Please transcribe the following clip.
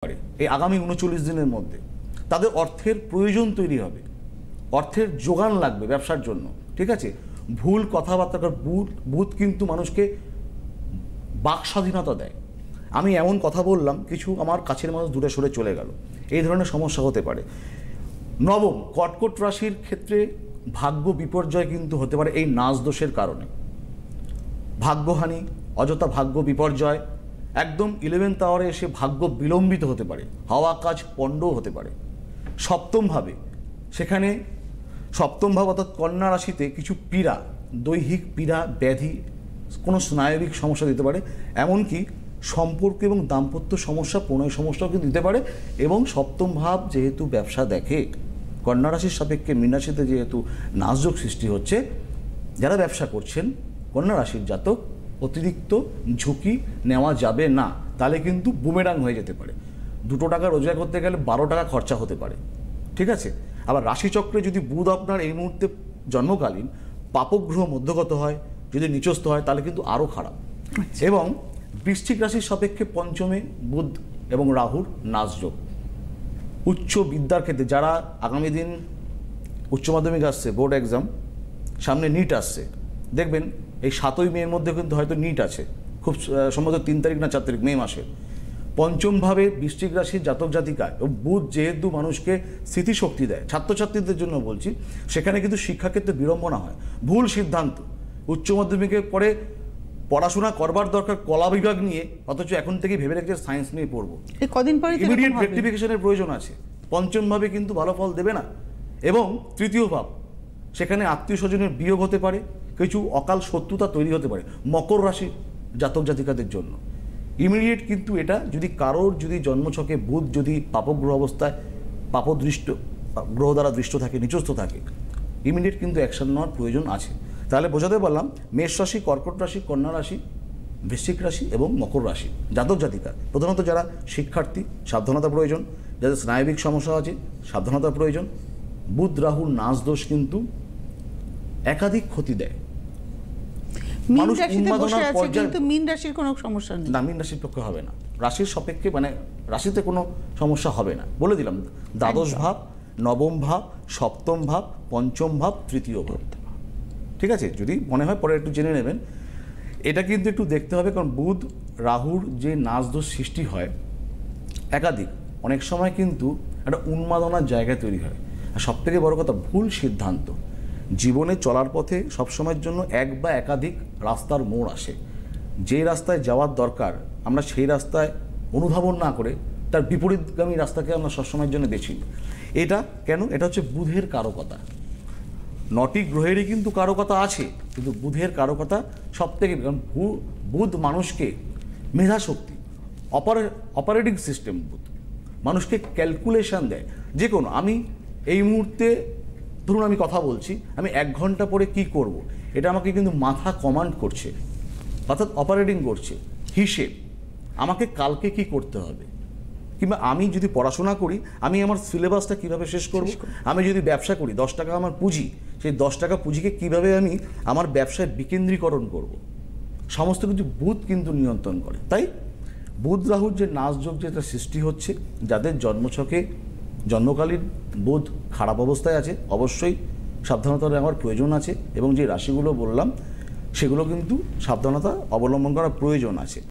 পারে এই আগামী ৩৯ দিনের মধ্যে তাদের অর্থের প্রয়োজন তৈরি হবে, অর্থের যোগান লাগবে ব্যবসার জন্য। ঠিক আছে, ভুল কথাবার্তা বুধ কিন্তু মানুষকে বাক স্বাধীনতা দেয়। আমি এমন কথা বললাম, কিছু আমার কাছের মানুষ দূরে সরে চলে গেল, এই ধরনের সমস্যা হতে পারে। নবম, কর্কট রাশির ক্ষেত্রে ভাগ্য বিপর্যয় কিন্তু হতে পারে এই নাচ দোষের কারণে। ভাগ্যহানি, অযথা ভাগ্য বিপর্যয়, একদম 11th আওয়ারে এসে ভাগ্য বিলম্বিত হতে পারে, হওয়া কাজ পণ্ডও হতে পারে। সপ্তমভাবে, সেখানে সপ্তম ভাব অর্থাৎ কন্যা রাশিতে কিছু পীড়া, দৈহিক পীড়া, ব্যাধি, কোনো স্নায়বিক সমস্যা দিতে পারে, এমনকি সম্পর্ক এবং দাম্পত্য সমস্যা, প্রণয় সমস্যাও কিন্তু দিতে পারে। এবং সপ্তম ভাব যেহেতু ব্যবসা দেখে, কন্যা রাশির সাপেক্ষে মীন রাশিতে যেহেতু নাচযোগ সৃষ্টি হচ্ছে, যারা ব্যবসা করছেন কন্যা রাশির জাতক অতিরিক্ত ঝুঁকি নেওয়া যাবে না, তাহলে কিন্তু বুমেরাং হয়ে যেতে পারে। 2 টাকা রোজগার করতে গেলে 12 টাকা খরচা হতে পারে। ঠিক আছে, আবার রাশিচক্রে যদি বুধ আপনার এই মুহূর্তে জন্মকালীন পাপগ্রহ মধ্যগত হয়, যদি নিচস্থ হয়, তাহলে কিন্তু আরও খারাপ। এবং বৃশ্চিক রাশির সাপেক্ষে পঞ্চমে বুধ এবং রাহুর নাচযোগ। উচ্চ বিদ্যার ক্ষেত্রে যারা আগামী দিন উচ্চ মাধ্যমিক আসছে, বোর্ড এক্সাম সামনে, নিট আসছে, দেখবেন এই 7ই মের মধ্যে কিন্তু হয়তো নিট আছে, খুব সম্ভবত 3 তারিখ না 4 তারিখ মে মাসে। পঞ্চমভাবে বৃশ্চিক রাশির জাতক জাতিকায় বুধ যেহেতু মানুষকে স্মৃতিশক্তি দেয়, ছাত্রছাত্রীদের জন্য বলছি, সেখানে কিন্তু শিক্ষাক্ষেত্রে বিড়ম্বনা হয়, ভুল সিদ্ধান্ত। উচ্চ মাধ্যমিকের পরে পড়াশোনা করবার দরকার কলা বিভাগ নিয়ে, অথচ এখন থেকে ভেবে রেখেছে সায়েন্স নিয়ে পড়বো, কদিন পরে ইমিডিয়েট রেকটিফিকেশনের প্রয়োজন আছে। পঞ্চমভাবে কিন্তু ভালো ফল দেবে না। এবং তৃতীয় ভাব, সেখানে আত্মীয় স্বজনের বিয়োগ হতে পারে, কিছু অকাল শত্রুতা তৈরি হতে পারে মকর রাশির জাতক জাতিকাদের জন্য। ইমিডিয়েট কিন্তু এটা যদি কারোর যদি জন্মছকে বুধ যদি পাপগ্রহ অবস্থায়, পাপদৃষ্ট গ্রহ দ্বারা দৃষ্ট থাকে, নিচস্থ থাকে, ইমিডিয়েট কিন্তু অ্যাকশন নেওয়ার প্রয়োজন আছে। তাহলে বোঝাতে পারলাম মেষ রাশি, কর্কট রাশি, কন্যা রাশি, বৃশ্চিক রাশি এবং মকর রাশি জাতক জাতিকা, প্রধানত যারা শিক্ষার্থী সাবধানতা প্রয়োজন, যাদের স্নায়বিক সমস্যা আছে সাবধানতা প্রয়োজন। বুধ রাহুর নাচ দোষ কিন্তু একাধিক ক্ষতি দেয়। মানুষ উন্মাদনার পর্যায়ে, কিন্তু মীন রাশির কোনো সমস্যা নেই, না মীন রাশির পক্ষে হবে না, রাশির সাপেক্ষে মানে রাশিতে কোনো সমস্যা হবে না। বলে দিলাম, দ্বাদশ ভাব, নবম ভাব, সপ্তম ভাব, পঞ্চম ভাব, তৃতীয় ভাব। ঠিক আছে, যদি মনে হয় পরে একটু জেনে নেবেন। এটা কিন্তু একটু দেখতে হবে, কারণ বুধ রাহুর যে নাচ দোষ সৃষ্টি হয় একাধিক, অনেক সময় কিন্তু একটা উন্মাদনার জায়গা তৈরি হয়। আর সবথেকে বড় কথা, ভুল সিদ্ধান্ত। জীবনে চলার পথে সবসময়ের জন্য এক বা একাধিক রাস্তার মোড় আসে, যে রাস্তায় যাওয়ার দরকার আমরা সেই রাস্তায় অনুধাবন না করে তার বিপরীতগামী রাস্তাকে আমরা সবসময়ের জন্য বেছি। এটা কেন? এটা হচ্ছে বুধের কারকতা। 9টি গ্রহেরই কিন্তু কারকতা আছে, কিন্তু বুধের কারকতা সব থেকে, কারণ বুধ মানুষকে মেধাশক্তি, অপারেটিং সিস্টেম বুধ মানুষকে ক্যালকুলেশন দেয়। যে কোনো, আমি এই মুহূর্তে ধরুন আমি কথা বলছি, আমি 1 ঘন্টা পরে কি করব, এটা আমাকে কিন্তু মাথা কমান্ড করছে, অর্থাৎ অপারেটিং করছে হিসেব, আমাকে কালকে কি করতে হবে। কিংবা আমি যদি পড়াশোনা করি, আমি আমার সিলেবাসটা কিভাবে শেষ করব। আমি যদি ব্যবসা করি, 10 টাকা আমার পুঁজি, সেই 10 টাকা পুঁজিকে কিভাবে আমি আমার ব্যবসায় বিকেন্দ্রীকরণ করব, সমস্ত কিছু বুধ কিন্তু নিয়ন্ত্রণ করে। তাই বুধ রাহুর যে নাচযোগ যেটা সৃষ্টি হচ্ছে, যাদের জন্মছকে জন্মকালীন বুধ খারাপ অবস্থায় আছে, অবশ্যই সাবধানতা নেওয়ার প্রয়োজন আছে। এবং যে রাশিগুলো বললাম সেগুলো কিন্তু সাবধানতা অবলম্বন করার প্রয়োজন আছে।